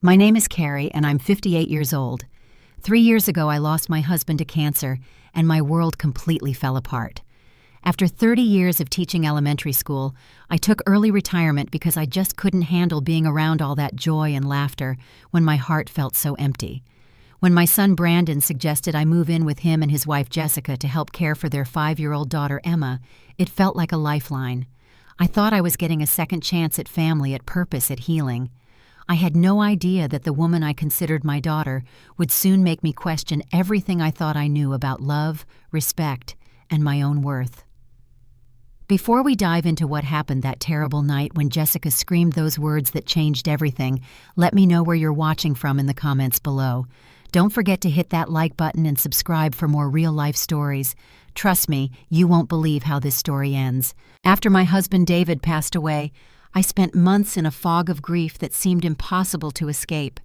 My name is Carrie, and I'm 58 years old. 3 years ago, I lost my husband to cancer, and my world completely fell apart. After 30 years of teaching elementary school, I took early retirement because I just couldn't handle being around all that joy and laughter when my heart felt so empty. When my son Brandon suggested I move in with him and his wife Jessica to help care for their 5-year-old daughter Emma, it felt like a lifeline. I thought I was getting a second chance at family, at purpose, at healing. I had no idea that the woman I considered my daughter would soon make me question everything I thought I knew about love, respect, and my own worth. Before we dive into what happened that terrible night when Jessica screamed those words that changed everything, let me know where you're watching from in the comments below. Don't forget to hit that like button and subscribe for more real-life stories. Trust me, you won't believe how this story ends. After my husband David passed away, I spent months in a fog of grief that seemed impossible to escape.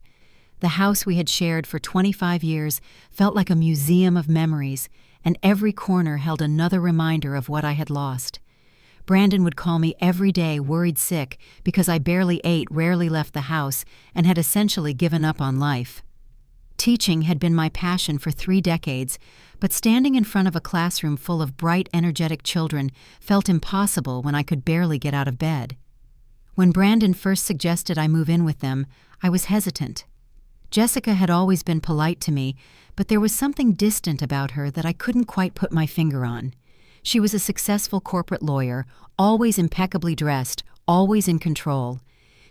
The house we had shared for 25 years felt like a museum of memories, and every corner held another reminder of what I had lost. Brandon would call me every day worried sick because I barely ate, rarely left the house, and had essentially given up on life. Teaching had been my passion for 3 decades, but standing in front of a classroom full of bright, energetic children felt impossible when I could barely get out of bed. When Brandon first suggested I move in with them, I was hesitant. Jessica had always been polite to me, but there was something distant about her that I couldn't quite put my finger on. She was a successful corporate lawyer, always impeccably dressed, always in control.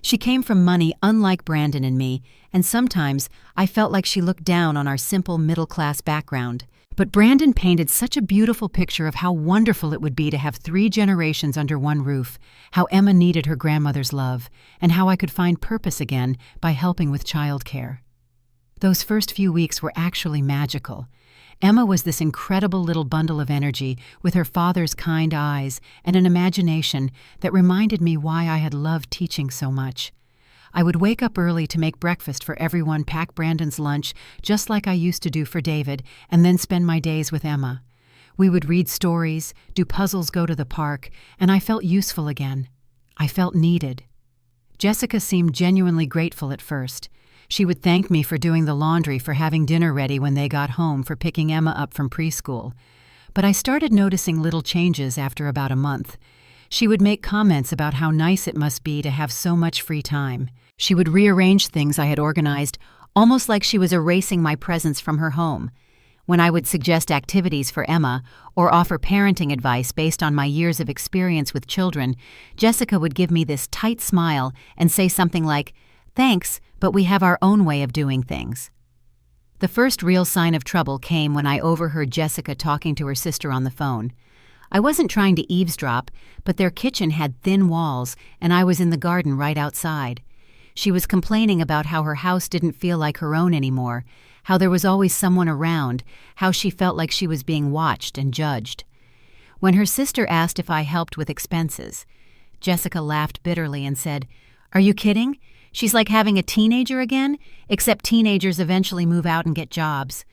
She came from money unlike Brandon and me, and sometimes I felt like she looked down on our simple middle-class background. But Brandon painted such a beautiful picture of how wonderful it would be to have 3 generations under one roof, how Emma needed her grandmother's love, and how I could find purpose again by helping with childcare. Those first few weeks were actually magical. Emma was this incredible little bundle of energy with her father's kind eyes and an imagination that reminded me why I had loved teaching so much. I would wake up early to make breakfast for everyone, pack Brandon's lunch, just like I used to do for David, and then spend my days with Emma. We would read stories, do puzzles, go to the park, and I felt useful again. I felt needed. Jessica seemed genuinely grateful at first. She would thank me for doing the laundry, for having dinner ready when they got home, for picking Emma up from preschool. But I started noticing little changes after about a month. She would make comments about how nice it must be to have so much free time. She would rearrange things I had organized, almost like she was erasing my presence from her home. When I would suggest activities for Emma or offer parenting advice based on my years of experience with children, Jessica would give me this tight smile and say something like, "Thanks, but we have our own way of doing things." The first real sign of trouble came when I overheard Jessica talking to her sister on the phone. I wasn't trying to eavesdrop, but their kitchen had thin walls, and I was in the garden right outside. She was complaining about how her house didn't feel like her own anymore, how there was always someone around, how she felt like she was being watched and judged. When her sister asked if I helped with expenses, Jessica laughed bitterly and said, "Are you kidding? She's like having a teenager again, except teenagers eventually move out and get jobs."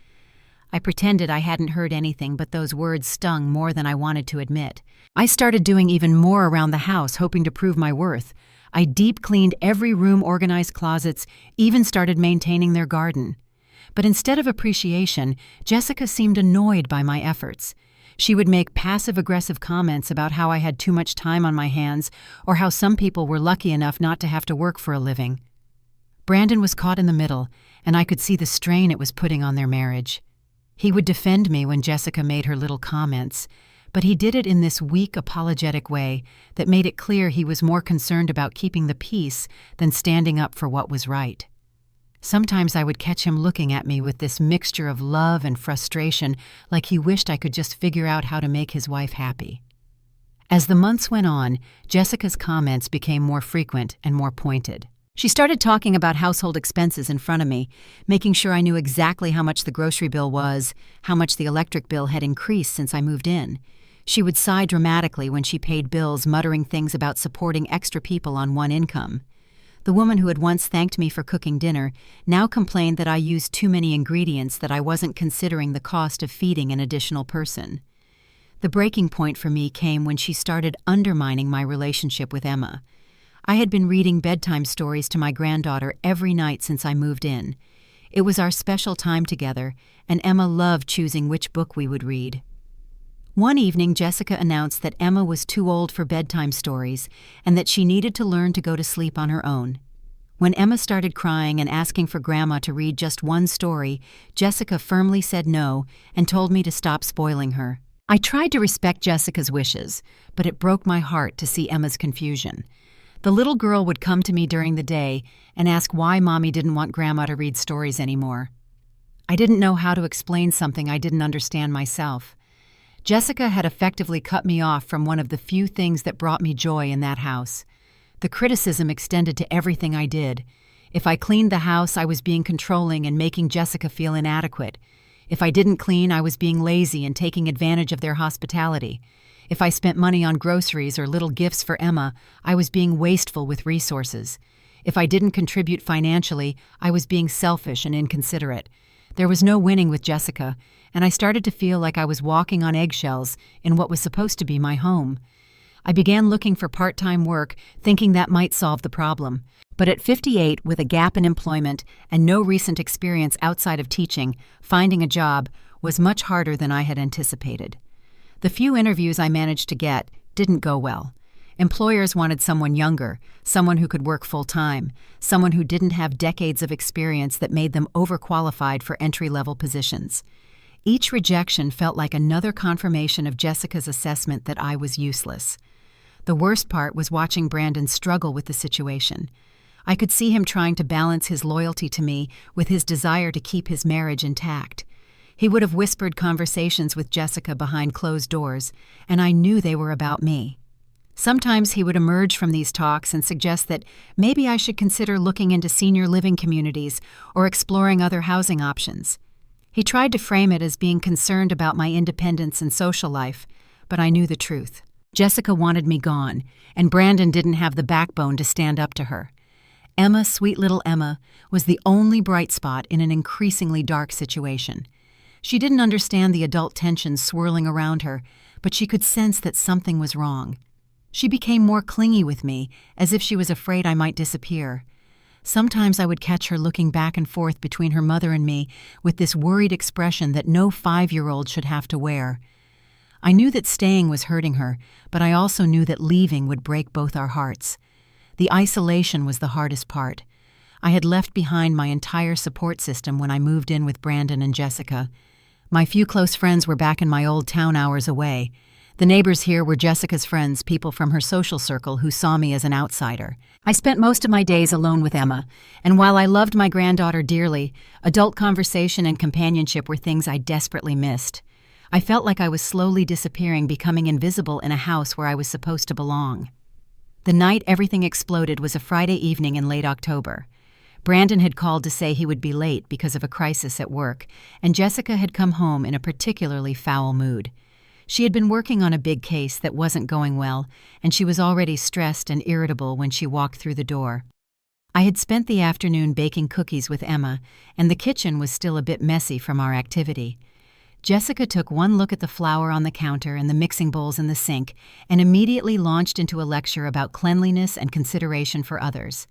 I pretended I hadn't heard anything, but those words stung more than I wanted to admit. I started doing even more around the house, hoping to prove my worth. I deep cleaned every room, organized closets, even started maintaining their garden. But instead of appreciation, Jessica seemed annoyed by my efforts. She would make passive-aggressive comments about how I had too much time on my hands, or how some people were lucky enough not to have to work for a living. Brandon was caught in the middle, and I could see the strain it was putting on their marriage. He would defend me when Jessica made her little comments, but he did it in this weak, apologetic way that made it clear he was more concerned about keeping the peace than standing up for what was right. Sometimes I would catch him looking at me with this mixture of love and frustration, like he wished I could just figure out how to make his wife happy. As the months went on, Jessica's comments became more frequent and more pointed. She started talking about household expenses in front of me, making sure I knew exactly how much the grocery bill was, how much the electric bill had increased since I moved in. She would sigh dramatically when she paid bills, muttering things about supporting extra people on one income. The woman who had once thanked me for cooking dinner now complained that I used too many ingredients, that I wasn't considering the cost of feeding an additional person. The breaking point for me came when she started undermining my relationship with Emma. I had been reading bedtime stories to my granddaughter every night since I moved in. It was our special time together, and Emma loved choosing which book we would read. One evening, Jessica announced that Emma was too old for bedtime stories and that she needed to learn to go to sleep on her own. When Emma started crying and asking for Grandma to read just one story, Jessica firmly said no and told me to stop spoiling her. I tried to respect Jessica's wishes, but it broke my heart to see Emma's confusion. The little girl would come to me during the day and ask why Mommy didn't want Grandma to read stories anymore. I didn't know how to explain something I didn't understand myself. Jessica had effectively cut me off from one of the few things that brought me joy in that house. The criticism extended to everything I did. If I cleaned the house, I was being controlling and making Jessica feel inadequate. If I didn't clean, I was being lazy and taking advantage of their hospitality. If I spent money on groceries or little gifts for Emma, I was being wasteful with resources. If I didn't contribute financially, I was being selfish and inconsiderate. There was no winning with Jessica, and I started to feel like I was walking on eggshells in what was supposed to be my home. I began looking for part-time work, thinking that might solve the problem. But at 58, with a gap in employment and no recent experience outside of teaching, finding a job was much harder than I had anticipated. The few interviews I managed to get didn't go well. Employers wanted someone younger, someone who could work full-time, someone who didn't have decades of experience that made them overqualified for entry-level positions. Each rejection felt like another confirmation of Jessica's assessment that I was useless. The worst part was watching Brandon struggle with the situation. I could see him trying to balance his loyalty to me with his desire to keep his marriage intact. He would have whispered conversations with Jessica behind closed doors, and I knew they were about me. Sometimes he would emerge from these talks and suggest that maybe I should consider looking into senior living communities or exploring other housing options. He tried to frame it as being concerned about my independence and social life, but I knew the truth. Jessica wanted me gone, and Brandon didn't have the backbone to stand up to her. Emma, sweet little Emma, was the only bright spot in an increasingly dark situation. She didn't understand the adult tensions swirling around her, but she could sense that something was wrong. She became more clingy with me, as if she was afraid I might disappear. Sometimes I would catch her looking back and forth between her mother and me with this worried expression that no 5-year-old should have to wear. I knew that staying was hurting her, but I also knew that leaving would break both our hearts. The isolation was the hardest part. I had left behind my entire support system when I moved in with Brandon and Jessica. My few close friends were back in my old town hours away. The neighbors here were Jessica's friends, people from her social circle who saw me as an outsider. I spent most of my days alone with Emma, and while I loved my granddaughter dearly, adult conversation and companionship were things I desperately missed. I felt like I was slowly disappearing, becoming invisible in a house where I was supposed to belong. The night everything exploded was a Friday evening in late October. Brandon had called to say he would be late because of a crisis at work, and Jessica had come home in a particularly foul mood. She had been working on a big case that wasn't going well, and she was already stressed and irritable when she walked through the door. I had spent the afternoon baking cookies with Emma, and the kitchen was still a bit messy from our activity. Jessica took one look at the flour on the counter and the mixing bowls in the sink and immediately launched into a lecture about cleanliness and consideration for others.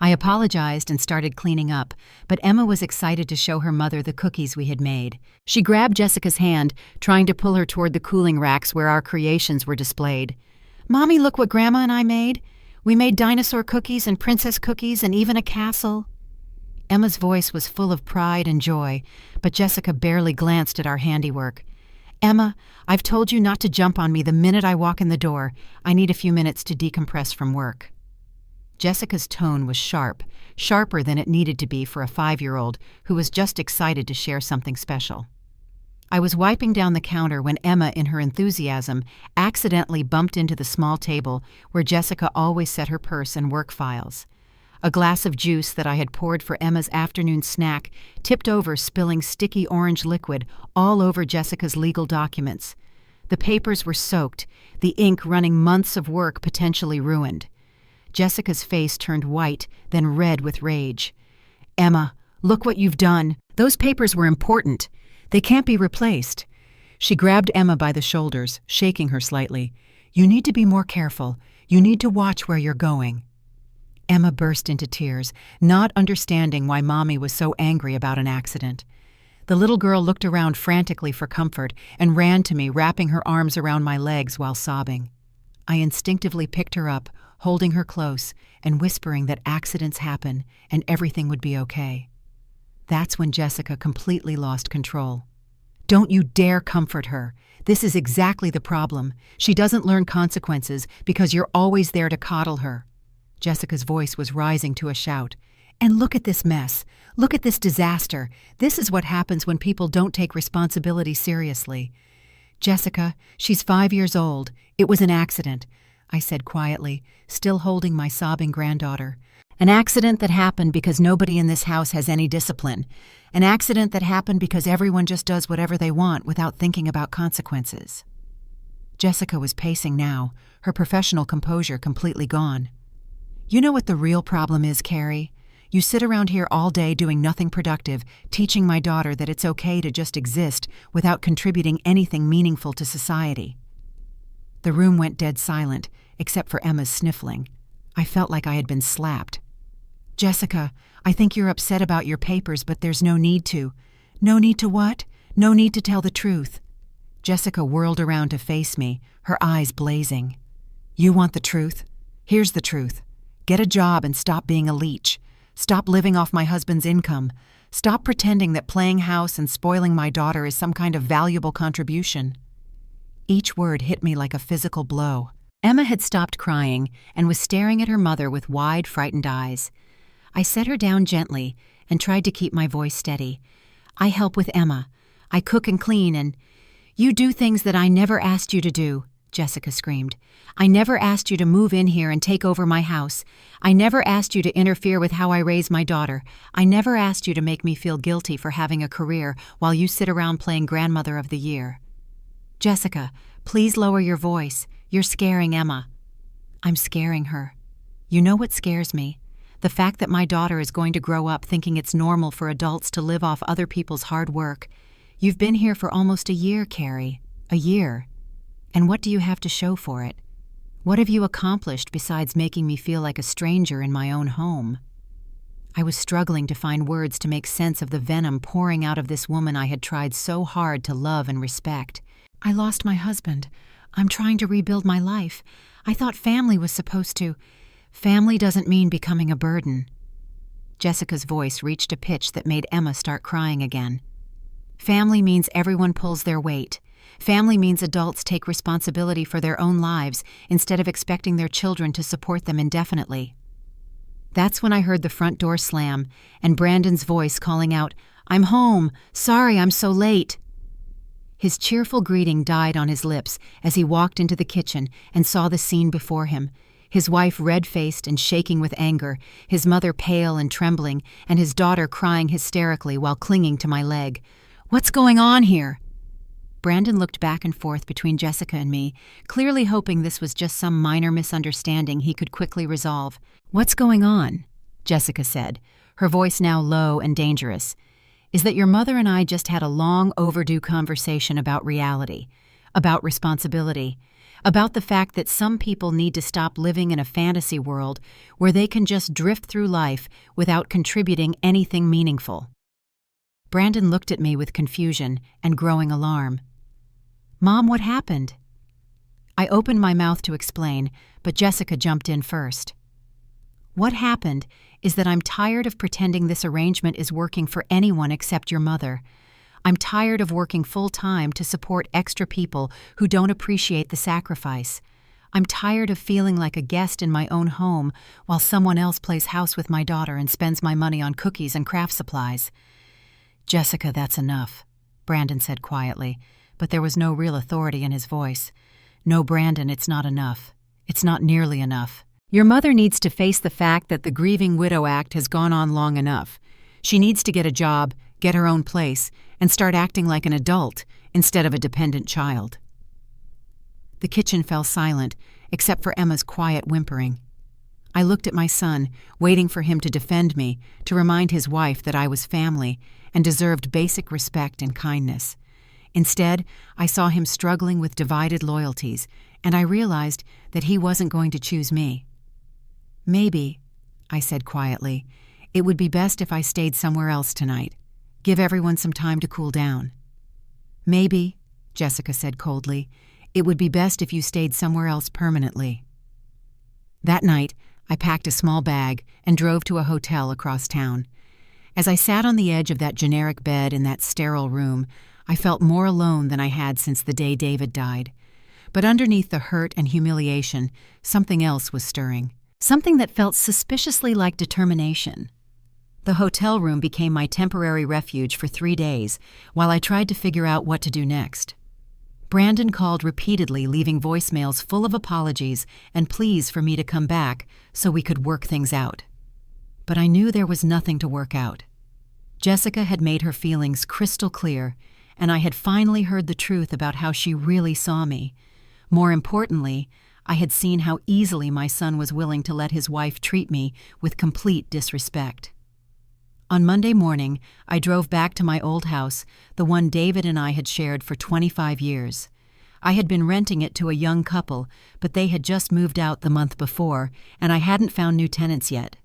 I apologized and started cleaning up, but Emma was excited to show her mother the cookies we had made. She grabbed Jessica's hand, trying to pull her toward the cooling racks where our creations were displayed. "Mommy, look what Grandma and I made. We made dinosaur cookies and princess cookies and even a castle." Emma's voice was full of pride and joy, but Jessica barely glanced at our handiwork. "Emma, I've told you not to jump on me the minute I walk in the door. I need a few minutes to decompress from work." Jessica's tone was sharp, sharper than it needed to be for a 5-year-old who was just excited to share something special. I was wiping down the counter when Emma, in her enthusiasm, accidentally bumped into the small table where Jessica always set her purse and work files. A glass of juice that I had poured for Emma's afternoon snack tipped over, spilling sticky orange liquid all over Jessica's legal documents. The papers were soaked, the ink running months of work potentially ruined. Jessica's face turned white, then red with rage. "Emma, look what you've done. Those papers were important. They can't be replaced." She grabbed Emma by the shoulders, shaking her slightly. "You need to be more careful. You need to watch where you're going." Emma burst into tears, not understanding why Mommy was so angry about an accident. The little girl looked around frantically for comfort and ran to me, wrapping her arms around my legs while sobbing. I instinctively picked her up, holding her close and whispering that accidents happen and everything would be okay. That's when Jessica completely lost control. "Don't you dare comfort her. This is exactly the problem. She doesn't learn consequences because you're always there to coddle her." Jessica's voice was rising to a shout. "And look at this mess. Look at this disaster. This is what happens when people don't take responsibility seriously." "Jessica, she's 5 years old. It was an accident," I said quietly, still holding my sobbing granddaughter. "An accident that happened because nobody in this house has any discipline. An accident that happened because everyone just does whatever they want without thinking about consequences." Jessica was pacing now, her professional composure completely gone. "You know what the real problem is, Carrie? You sit around here all day doing nothing productive, teaching my daughter that it's okay to just exist without contributing anything meaningful to society." The room went dead silent, except for Emma's sniffling. I felt like I had been slapped. "Jessica, I think you're upset about your papers, but there's no need to." "No need to what?" "No need to tell the truth." Jessica whirled around to face me, her eyes blazing. "You want the truth? Here's the truth. Get a job and stop being a leech. Stop living off my husband's income. Stop pretending that playing house and spoiling my daughter is some kind of valuable contribution." Each word hit me like a physical blow. Emma had stopped crying and was staring at her mother with wide, frightened eyes. I set her down gently and tried to keep my voice steady. "I help with Emma. I cook and clean and—" "You do things that I never asked you to do," Jessica screamed. "I never asked you to move in here and take over my house. I never asked you to interfere with how I raise my daughter. I never asked you to make me feel guilty for having a career while you sit around playing Grandmother of the Year." "Jessica, please lower your voice. You're scaring Emma." "I'm scaring her. You know what scares me? The fact that my daughter is going to grow up thinking it's normal for adults to live off other people's hard work. You've been here for almost a year, Carrie. A year. And what do you have to show for it? What have you accomplished besides making me feel like a stranger in my own home?" I was struggling to find words to make sense of the venom pouring out of this woman I had tried so hard to love and respect. "I lost my husband. I'm trying to rebuild my life. I thought family was supposed to—" "Family doesn't mean becoming a burden." Jessica's voice reached a pitch that made Emma start crying again. "Family means everyone pulls their weight. Family means adults take responsibility for their own lives instead of expecting their children to support them indefinitely." That's when I heard the front door slam and Brandon's voice calling out, "I'm home. Sorry I'm so late." His cheerful greeting died on his lips as he walked into the kitchen and saw the scene before him, his wife red-faced and shaking with anger, his mother pale and trembling, and his daughter crying hysterically while clinging to my leg. "What's going on here?" Brandon looked back and forth between Jessica and me, clearly hoping this was just some minor misunderstanding he could quickly resolve. "What's going on?" Jessica said, her voice now low and dangerous. "Is that your mother and I just had a long overdue conversation about reality, about responsibility, about the fact that some people need to stop living in a fantasy world where they can just drift through life without contributing anything meaningful." Brandon looked at me with confusion and growing alarm. "Mom, what happened?" I opened my mouth to explain, but Jessica jumped in first. "What happened is that I'm tired of pretending this arrangement is working for anyone except your mother. I'm tired of working full-time to support extra people who don't appreciate the sacrifice. I'm tired of feeling like a guest in my own home while someone else plays house with my daughter and spends my money on cookies and craft supplies." "Jessica, that's enough," Brandon said quietly, but there was no real authority in his voice. "No, Brandon, it's not enough. It's not nearly enough. Your mother needs to face the fact that the Grieving Widow Act has gone on long enough. She needs to get a job, get her own place, and start acting like an adult instead of a dependent child." The kitchen fell silent, except for Emma's quiet whimpering. I looked at my son, waiting for him to defend me, to remind his wife that I was family and deserved basic respect and kindness. Instead, I saw him struggling with divided loyalties, and I realized that he wasn't going to choose me. Maybe, I said quietly. "It would be best if I stayed somewhere else tonight. Give everyone some time to cool down." "Maybe," Jessica said coldly, "it would be best if you stayed somewhere else permanently." That night, I packed a small bag and drove to a hotel across town. As I sat on the edge of that generic bed in that sterile room, I felt more alone than I had since the day David died. But underneath the hurt and humiliation, something else was stirring. Something that felt suspiciously like determination. The hotel room became my temporary refuge for 3 days while I tried to figure out what to do next. Brandon called repeatedly, leaving voicemails full of apologies and pleas for me to come back so we could work things out. But I knew there was nothing to work out. Jessica had made her feelings crystal clear, and I had finally heard the truth about how she really saw me. More importantly, I had seen how easily my son was willing to let his wife treat me with complete disrespect. On Monday morning, I drove back to my old house, the one David and I had shared for 25 years. I had been renting it to a young couple, but they had just moved out the month before, and I hadn't found new tenants yet.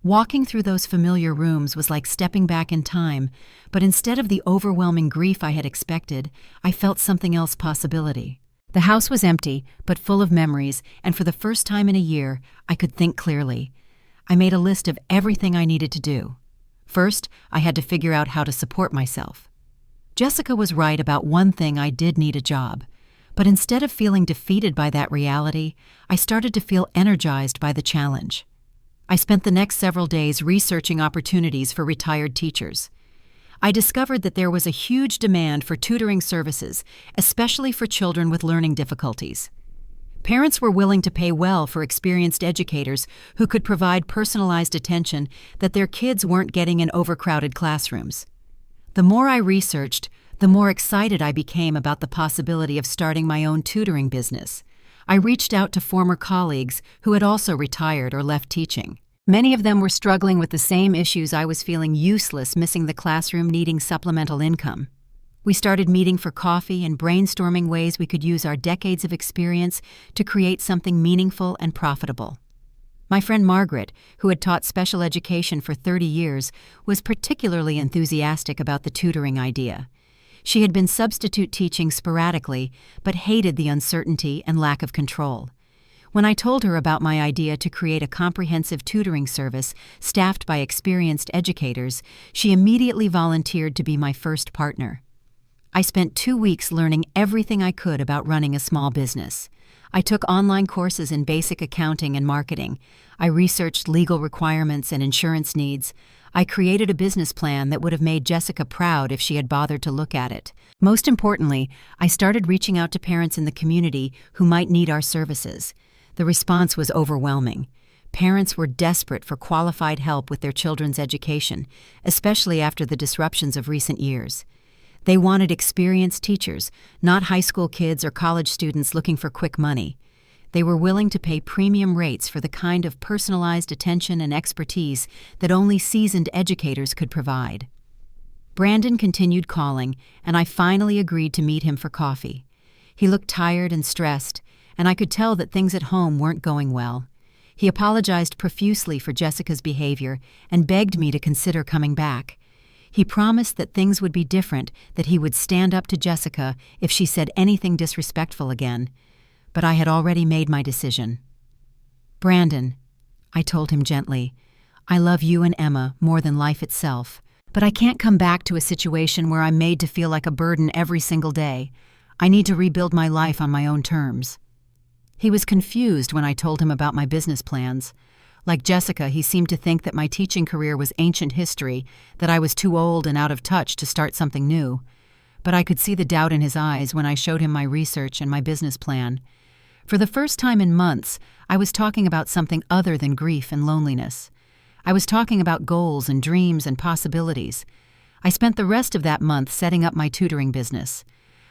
Walking through those familiar rooms was like stepping back in time, but instead of the overwhelming grief I had expected, I felt something else possibility. The house was empty, but full of memories, and for the first time in a year, I could think clearly. I made a list of everything I needed to do. First, I had to figure out how to support myself. Jessica was right about one thing: I did need a job. But instead of feeling defeated by that reality, I started to feel energized by the challenge. I spent the next several days researching opportunities for retired teachers. I discovered that there was a huge demand for tutoring services, especially for children with learning difficulties. Parents were willing to pay well for experienced educators who could provide personalized attention that their kids weren't getting in overcrowded classrooms. The more I researched, the more excited I became about the possibility of starting my own tutoring business. I reached out to former colleagues who had also retired or left teaching. Many of them were struggling with the same issues I was, feeling useless, missing the classroom, needing supplemental income. We started meeting for coffee and brainstorming ways we could use our decades of experience to create something meaningful and profitable. My friend Margaret, who had taught special education for 30 years, was particularly enthusiastic about the tutoring idea. She had been substitute teaching sporadically, but hated the uncertainty and lack of control. When I told her about my idea to create a comprehensive tutoring service staffed by experienced educators, she immediately volunteered to be my first partner. I spent 2 weeks learning everything I could about running a small business. I took online courses in basic accounting and marketing. I researched legal requirements and insurance needs. I created a business plan that would have made Jessica proud if she had bothered to look at it. Most importantly, I started reaching out to parents in the community who might need our services. The response was overwhelming. Parents were desperate for qualified help with their children's education, especially after the disruptions of recent years. They wanted experienced teachers, not high school kids or college students looking for quick money. They were willing to pay premium rates for the kind of personalized attention and expertise that only seasoned educators could provide. Brandon continued calling, and I finally agreed to meet him for coffee. He looked tired and stressed, and I could tell that things at home weren't going well. He apologized profusely for Jessica's behavior and begged me to consider coming back. He promised that things would be different, that he would stand up to Jessica if she said anything disrespectful again. But I had already made my decision. "Brandon," I told him gently, "I love you and Emma more than life itself, but I can't come back to a situation where I'm made to feel like a burden every single day. I need to rebuild my life on my own terms." He was confused when I told him about my business plans. Like Jessica, he seemed to think that my teaching career was ancient history, that I was too old and out of touch to start something new. But I could see the doubt in his eyes when I showed him my research and my business plan. For the first time in months, I was talking about something other than grief and loneliness. I was talking about goals and dreams and possibilities. I spent the rest of that month setting up my tutoring business.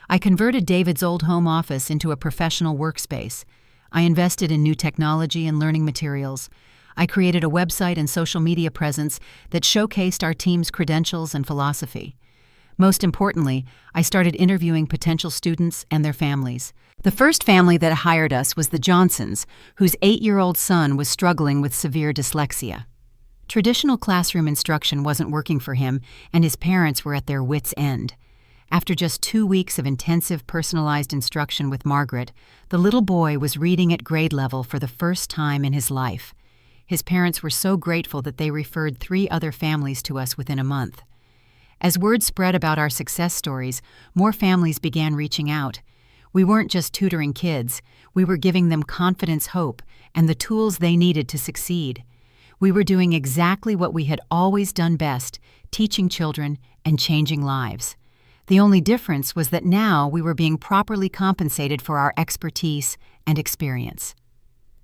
I converted David's old home office into a professional workspace. I invested in new technology and learning materials. I created a website and social media presence that showcased our team's credentials and philosophy. Most importantly, I started interviewing potential students and their families. The first family that hired us was the Johnsons, whose 8-year-old son was struggling with severe dyslexia. Traditional classroom instruction wasn't working for him, and his parents were at their wits' end. After just 2 weeks of intensive personalized instruction with Margaret, the little boy was reading at grade level for the first time in his life. His parents were so grateful that they referred 3 other families to us within a month. As word spread about our success stories, more families began reaching out. We weren't just tutoring kids, we were giving them confidence, hope, and the tools they needed to succeed. We were doing exactly what we had always done best, teaching children and changing lives. The only difference was that now we were being properly compensated for our expertise and experience.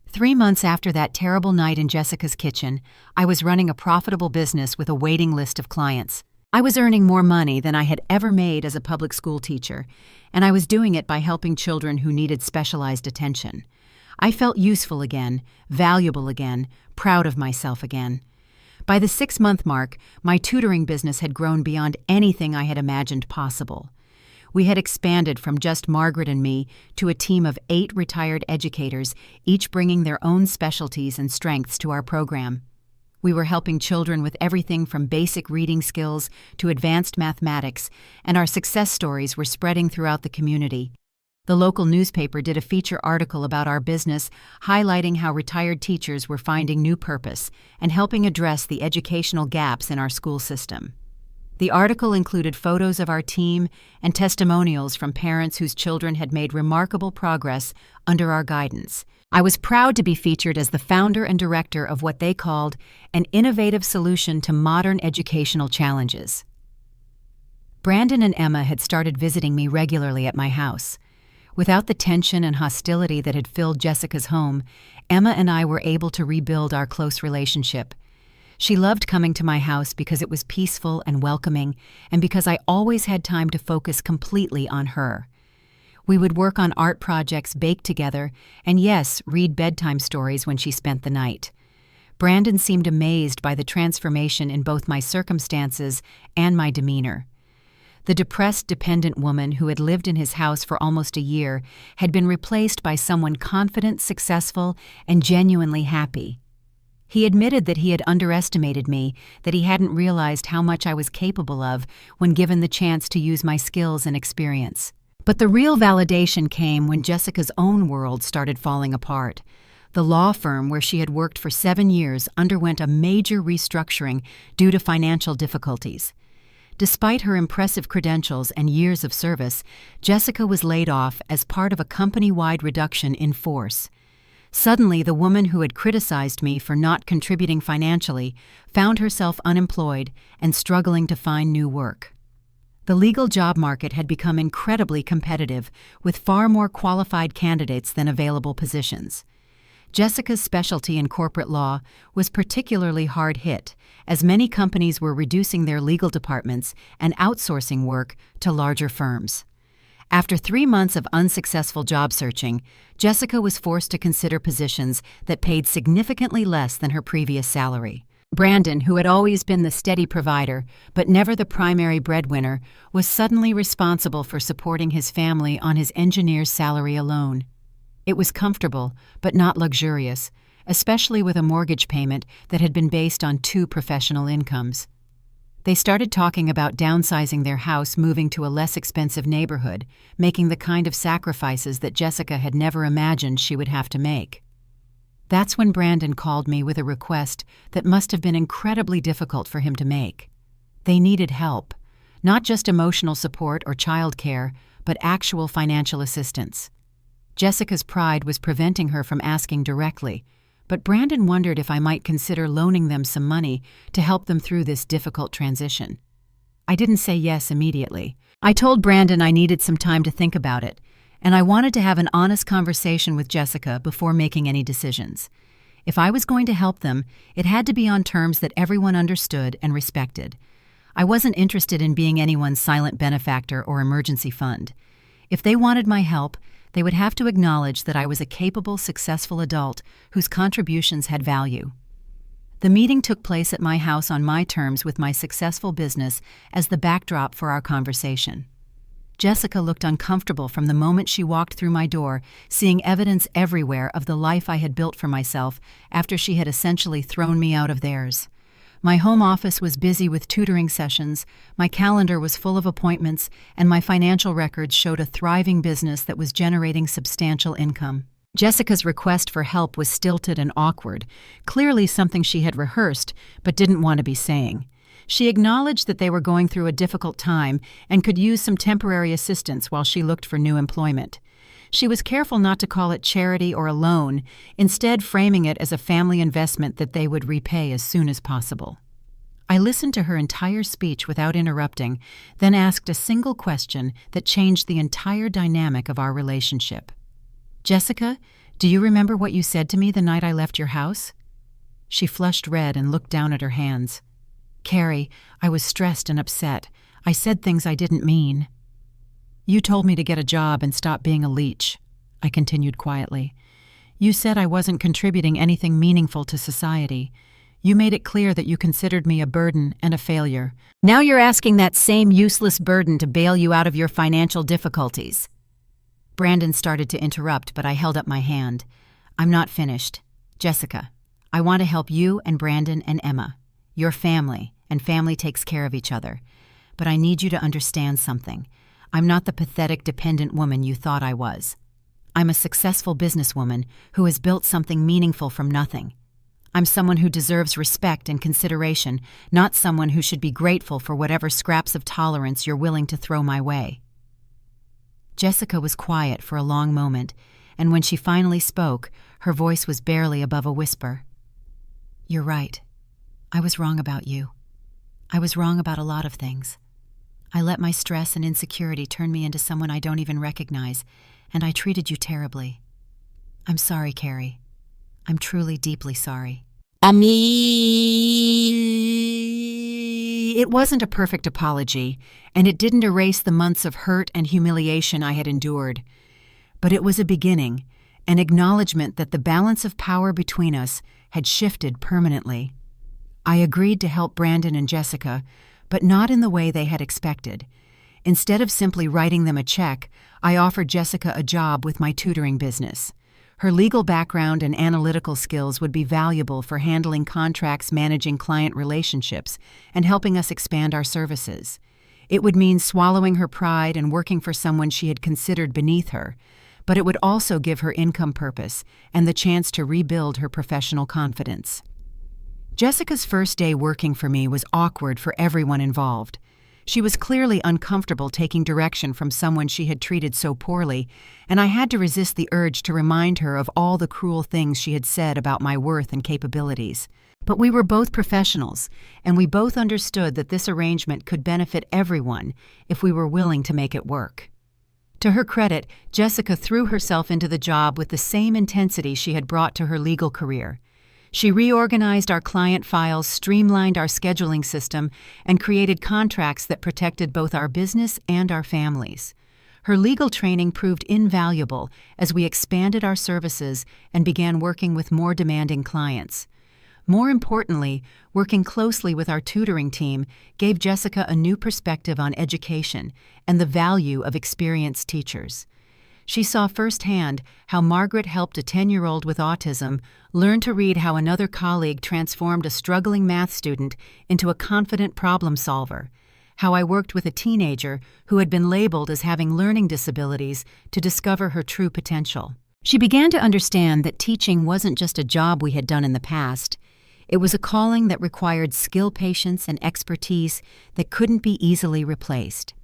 3 months after that terrible night in Jessica's kitchen, I was running a profitable business with a waiting list of clients. I was earning more money than I had ever made as a public school teacher, and I was doing it by helping children who needed specialized attention. I felt useful again, valuable again, proud of myself again. By the 6-month mark, my tutoring business had grown beyond anything I had imagined possible. We had expanded from just Margaret and me to a team of 8 retired educators, each bringing their own specialties and strengths to our program. We were helping children with everything from basic reading skills to advanced mathematics, and our success stories were spreading throughout the community. The local newspaper did a feature article about our business, highlighting how retired teachers were finding new purpose and helping address the educational gaps in our school system. The article included photos of our team and testimonials from parents whose children had made remarkable progress under our guidance. I was proud to be featured as the founder and director of what they called an innovative solution to modern educational challenges. Brandon and Emma had started visiting me regularly at my house. Without the tension and hostility that had filled Jessica's home, Emma and I were able to rebuild our close relationship. She loved coming to my house because it was peaceful and welcoming, and because I always had time to focus completely on her. We would work on art projects, bake together, and yes, read bedtime stories when she spent the night. Brandon seemed amazed by the transformation in both my circumstances and my demeanor. The depressed, dependent woman who had lived in his house for almost a year had been replaced by someone confident, successful, and genuinely happy. He admitted that he had underestimated me, that he hadn't realized how much I was capable of when given the chance to use my skills and experience. But the real validation came when Jessica's own world started falling apart. The law firm where she had worked for 7 years underwent a major restructuring due to financial difficulties. Despite her impressive credentials and years of service, Jessica was laid off as part of a company-wide reduction in force. Suddenly, the woman who had criticized me for not contributing financially found herself unemployed and struggling to find new work. The legal job market had become incredibly competitive, with far more qualified candidates than available positions. Jessica's specialty in corporate law was particularly hard hit, as many companies were reducing their legal departments and outsourcing work to larger firms. After 3 months of unsuccessful job searching, Jessica was forced to consider positions that paid significantly less than her previous salary. Brandon, who had always been the steady provider, but never the primary breadwinner, was suddenly responsible for supporting his family on his engineer's salary alone. It was comfortable, but not luxurious, especially with a mortgage payment that had been based on 2 professional incomes. They started talking about downsizing their house, moving to a less expensive neighborhood, making the kind of sacrifices that Jessica had never imagined she would have to make. That's when Brandon called me with a request that must have been incredibly difficult for him to make. They needed help, not just emotional support or childcare, but actual financial assistance. Jessica's pride was preventing her from asking directly, but Brandon wondered if I might consider loaning them some money to help them through this difficult transition. I didn't say yes immediately. I told Brandon I needed some time to think about it, and I wanted to have an honest conversation with Jessica before making any decisions. If I was going to help them, it had to be on terms that everyone understood and respected. I wasn't interested in being anyone's silent benefactor or emergency fund. If they wanted my help, they would have to acknowledge that I was a capable, successful adult whose contributions had value. The meeting took place at my house on my terms with my successful business as the backdrop for our conversation. Jessica looked uncomfortable from the moment she walked through my door, seeing evidence everywhere of the life I had built for myself after she had essentially thrown me out of theirs. My home office was busy with tutoring sessions, my calendar was full of appointments, and my financial records showed a thriving business that was generating substantial income. Jessica's request for help was stilted and awkward, clearly something she had rehearsed but didn't want to be saying. She acknowledged that they were going through a difficult time and could use some temporary assistance while she looked for new employment. She was careful not to call it charity or a loan, instead framing it as a family investment that they would repay as soon as possible. I listened to her entire speech without interrupting, then asked a single question that changed the entire dynamic of our relationship. "Jessica, do you remember what you said to me the night I left your house?" She flushed red and looked down at her hands. "Carrie, I was stressed and upset. I said things I didn't mean." "You told me to get a job and stop being a leech," I continued quietly. "You said I wasn't contributing anything meaningful to society. You made it clear that you considered me a burden and a failure. Now you're asking that same useless burden to bail you out of your financial difficulties." Brandon started to interrupt, but I held up my hand. "I'm not finished. Jessica, I want to help you and Brandon and Emma. You're family, and family takes care of each other. But I need you to understand something. I'm not the pathetic, dependent woman you thought I was. I'm a successful businesswoman who has built something meaningful from nothing. I'm someone who deserves respect and consideration, not someone who should be grateful for whatever scraps of tolerance you're willing to throw my way." Jessica was quiet for a long moment, and when she finally spoke, her voice was barely above a whisper. "You're right. I was wrong about you. I was wrong about a lot of things. I let my stress and insecurity turn me into someone I don't even recognize, and I treated you terribly. I'm sorry, Carrie. I'm truly deeply sorry." It wasn't a perfect apology, and it didn't erase the months of hurt and humiliation I had endured. But it was a beginning, an acknowledgement that the balance of power between us had shifted permanently. I agreed to help Brandon and Jessica, but not in the way they had expected. Instead of simply writing them a check, I offered Jessica a job with my tutoring business. Her legal background and analytical skills would be valuable for handling contracts, managing client relationships, and helping us expand our services. It would mean swallowing her pride and working for someone she had considered beneath her, but it would also give her income purpose and the chance to rebuild her professional confidence. Jessica's first day working for me was awkward for everyone involved. She was clearly uncomfortable taking direction from someone she had treated so poorly, and I had to resist the urge to remind her of all the cruel things she had said about my worth and capabilities. But we were both professionals, and we both understood that this arrangement could benefit everyone if we were willing to make it work. To her credit, Jessica threw herself into the job with the same intensity she had brought to her legal career. She reorganized our client files, streamlined our scheduling system, and created contracts that protected both our business and our families. Her legal training proved invaluable as we expanded our services and began working with more demanding clients. More importantly, working closely with our tutoring team gave Jessica a new perspective on education and the value of experienced teachers. She saw firsthand how Margaret helped a 10-year-old with autism learn to read, how another colleague transformed a struggling math student into a confident problem solver, how I worked with a teenager who had been labeled as having learning disabilities to discover her true potential. She began to understand that teaching wasn't just a job we had done in the past. It was a calling that required skill, patience, and expertise that couldn't be easily replaced.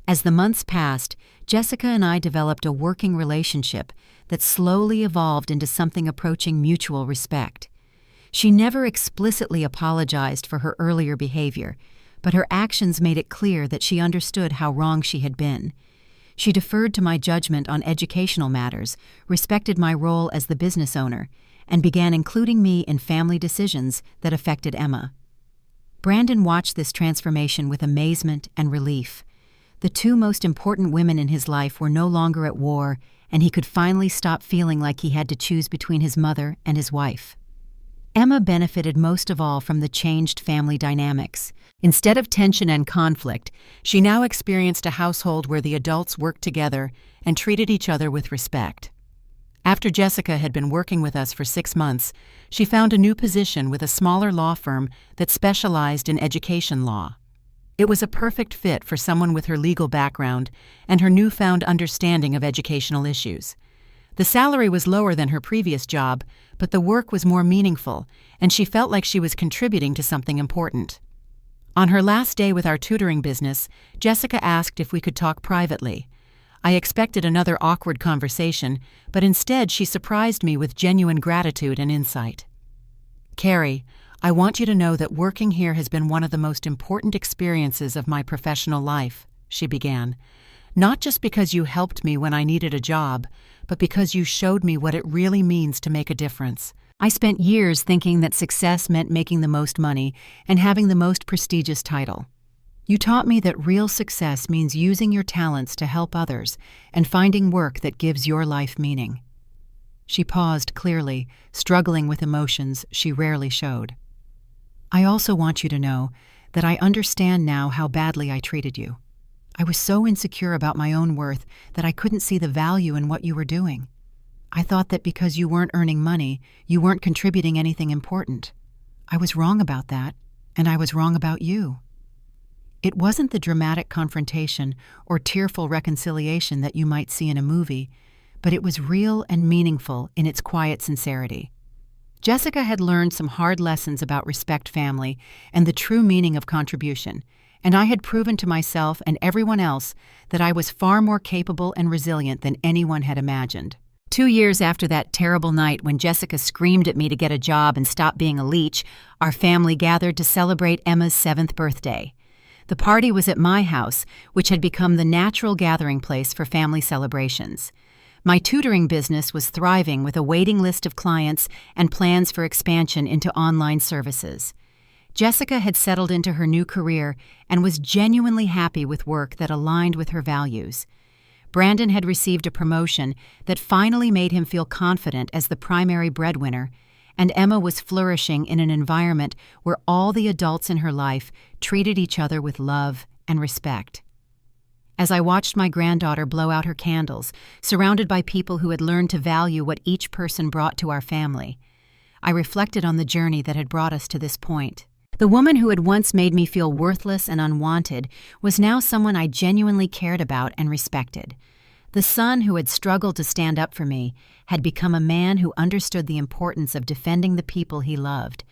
As the months passed, Jessica and I developed a working relationship that slowly evolved into something approaching mutual respect. She never explicitly apologized for her earlier behavior, but her actions made it clear that she understood how wrong she had been. She deferred to my judgment on educational matters, respected my role as the business owner, and began including me in family decisions that affected Emma. Brandon watched this transformation with amazement and relief. The two most important women in his life were no longer at war, and he could finally stop feeling like he had to choose between his mother and his wife. Emma benefited most of all from the changed family dynamics. Instead of tension and conflict, she now experienced a household where the adults worked together and treated each other with respect. After Jessica had been working with us for 6 months, she found a new position with a smaller law firm that specialized in education law. It was a perfect fit for someone with her legal background and her newfound understanding of educational issues. The salary was lower than her previous job, but the work was more meaningful, and she felt like she was contributing to something important. On her last day with our tutoring business, Jessica asked if we could talk privately. I expected another awkward conversation, but instead she surprised me with genuine gratitude and insight. "Carrie, I want you to know that working here has been one of the most important experiences of my professional life," she began. "Not just because you helped me when I needed a job, but because you showed me what it really means to make a difference. I spent years thinking that success meant making the most money and having the most prestigious title. You taught me that real success means using your talents to help others and finding work that gives your life meaning." She paused clearly, struggling with emotions she rarely showed. "I also want you to know that I understand now how badly I treated you. I was so insecure about my own worth that I couldn't see the value in what you were doing. I thought that because you weren't earning money, you weren't contributing anything important. I was wrong about that, and I was wrong about you." It wasn't the dramatic confrontation or tearful reconciliation that you might see in a movie, but it was real and meaningful in its quiet sincerity. Jessica had learned some hard lessons about respect family and the true meaning of contribution, and I had proven to myself and everyone else that I was far more capable and resilient than anyone had imagined. 2 years after that terrible night when Jessica screamed at me to get a job and stop being a leech, our family gathered to celebrate Emma's 7th birthday. The party was at my house, which had become the natural gathering place for family celebrations. My tutoring business was thriving with a waiting list of clients and plans for expansion into online services. Jessica had settled into her new career and was genuinely happy with work that aligned with her values. Brandon had received a promotion that finally made him feel confident as the primary breadwinner, and Emma was flourishing in an environment where all the adults in her life treated each other with love and respect. As I watched my granddaughter blow out her candles, surrounded by people who had learned to value what each person brought to our family, I reflected on the journey that had brought us to this point. The woman who had once made me feel worthless and unwanted was now someone I genuinely cared about and respected. The son who had struggled to stand up for me had become a man who understood the importance of defending the people he loved.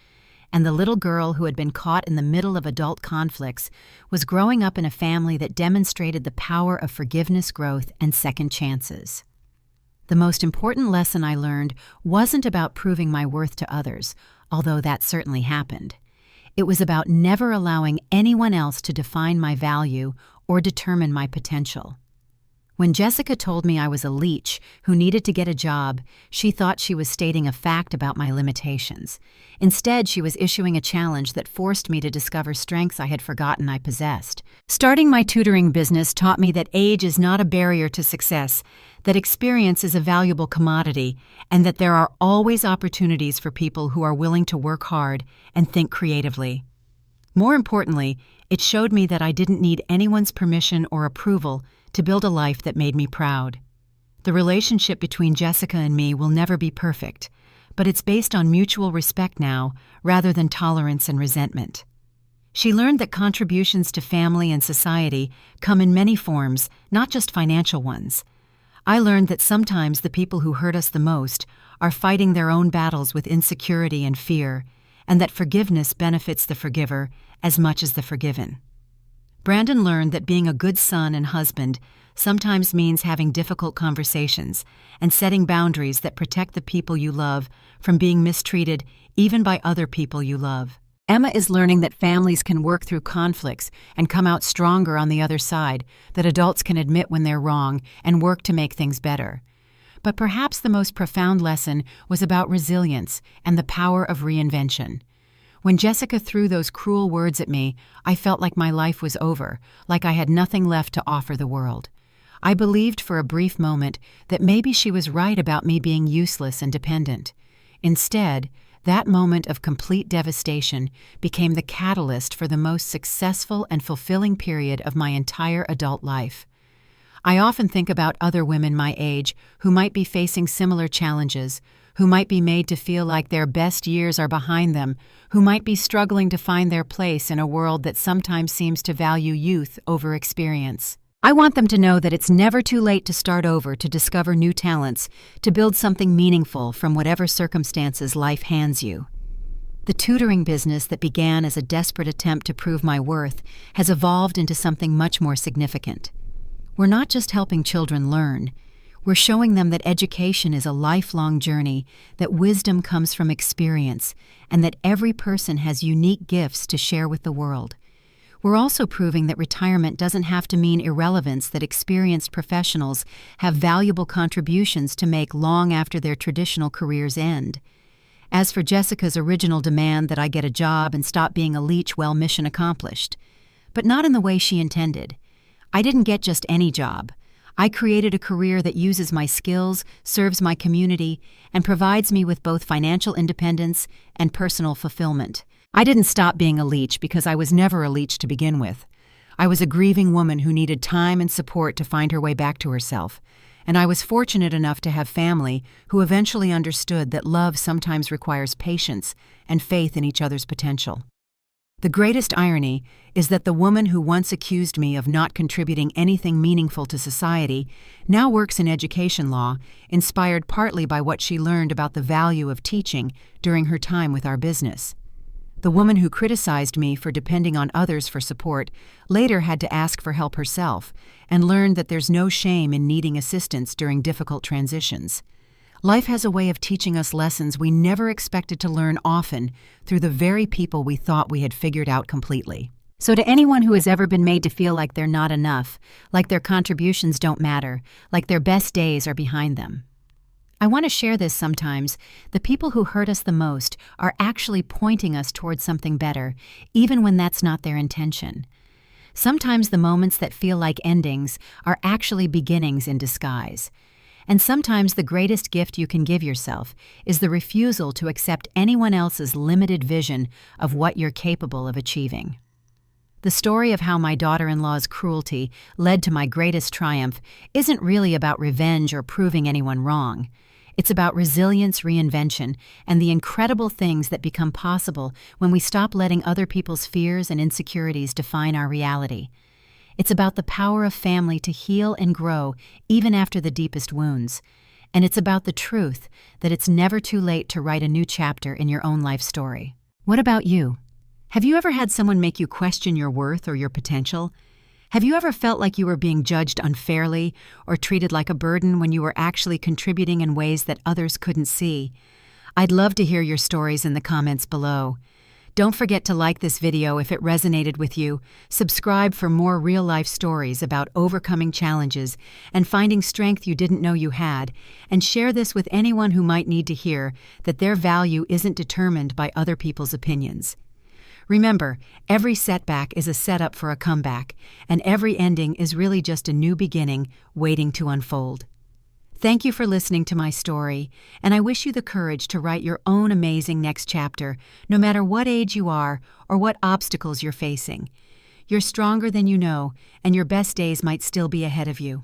And the little girl who had been caught in the middle of adult conflicts was growing up in a family that demonstrated the power of forgiveness, growth, and second chances. The most important lesson I learned wasn't about proving my worth to others, although that certainly happened. It was about never allowing anyone else to define my value or determine my potential. When Jessica told me I was a leech who needed to get a job, she thought she was stating a fact about my limitations. Instead, she was issuing a challenge that forced me to discover strengths I had forgotten I possessed. Starting my tutoring business taught me that age is not a barrier to success, that experience is a valuable commodity, and that there are always opportunities for people who are willing to work hard and think creatively. More importantly, it showed me that I didn't need anyone's permission or approval to build a life that made me proud. The relationship between Jessica and me will never be perfect, but it's based on mutual respect now rather than tolerance and resentment. She learned that contributions to family and society come in many forms, not just financial ones. I learned that sometimes the people who hurt us the most are fighting their own battles with insecurity and fear, and that forgiveness benefits the forgiver as much as the forgiven. Brandon learned that being a good son and husband sometimes means having difficult conversations and setting boundaries that protect the people you love from being mistreated even by other people you love. Emma is learning that families can work through conflicts and come out stronger on the other side, that adults can admit when they're wrong and work to make things better. But perhaps the most profound lesson was about resilience and the power of reinvention. When Jessica threw those cruel words at me, I felt like my life was over, like I had nothing left to offer the world. I believed for a brief moment that maybe she was right about me being useless and dependent. Instead, That moment of complete devastation became the catalyst for the most successful and fulfilling period of my entire adult life. I often think about other women my age who might be facing similar challenges, who might be made to feel like their best years are behind them, who might be struggling to find their place in a world that sometimes seems to value youth over experience. I want them to know that it's never too late to start over, to discover new talents, to build something meaningful from whatever circumstances life hands you. The tutoring business that began as a desperate attempt to prove my worth has evolved into something much more significant. We're not just helping children learn. We're showing them that education is a lifelong journey, that wisdom comes from experience, and that every person has unique gifts to share with the world. We're also proving that retirement doesn't have to mean irrelevance, that experienced professionals have valuable contributions to make long after their traditional careers end. As for Jessica's original demand that I get a job and stop being a leech, well, mission accomplished. But not in the way she intended. I didn't get just any job. I created a career that uses my skills, serves my community, and provides me with both financial independence and personal fulfillment. I didn't stop being a leech because I was never a leech to begin with. I was a grieving woman who needed time and support to find her way back to herself, and I was fortunate enough to have family who eventually understood that love sometimes requires patience and faith in each other's potential. The greatest irony is that the woman who once accused me of not contributing anything meaningful to society now works in education law, inspired partly by what she learned about the value of teaching during her time with our business. The woman who criticized me for depending on others for support later had to ask for help herself and learned that there's no shame in needing assistance during difficult transitions. Life has a way of teaching us lessons we never expected to learn, often through the very people we thought we had figured out completely. So to anyone who has ever been made to feel like they're not enough, like their contributions don't matter, like their best days are behind them, I want to share this. Sometimes the people who hurt us the most are actually pointing us towards something better, even when that's not their intention. Sometimes the moments that feel like endings are actually beginnings in disguise. And sometimes the greatest gift you can give yourself is the refusal to accept anyone else's limited vision of what you're capable of achieving. The story of how my daughter-in-law's cruelty led to my greatest triumph isn't really about revenge or proving anyone wrong. It's about resilience, reinvention, and the incredible things that become possible when we stop letting other people's fears and insecurities define our reality. It's about the power of family to heal and grow even after the deepest wounds. And it's about the truth that it's never too late to write a new chapter in your own life story. What about you? Have you ever had someone make you question your worth or your potential? Have you ever felt like you were being judged unfairly or treated like a burden when you were actually contributing in ways that others couldn't see? I'd love to hear your stories in the comments below. Don't forget to like this video if it resonated with you, subscribe for more real-life stories about overcoming challenges and finding strength you didn't know you had, and share this with anyone who might need to hear that their value isn't determined by other people's opinions. Remember, every setback is a setup for a comeback, and every ending is really just a new beginning waiting to unfold. Thank you for listening to my story, and I wish you the courage to write your own amazing next chapter, no matter what age you are or what obstacles you're facing. You're stronger than you know, and your best days might still be ahead of you.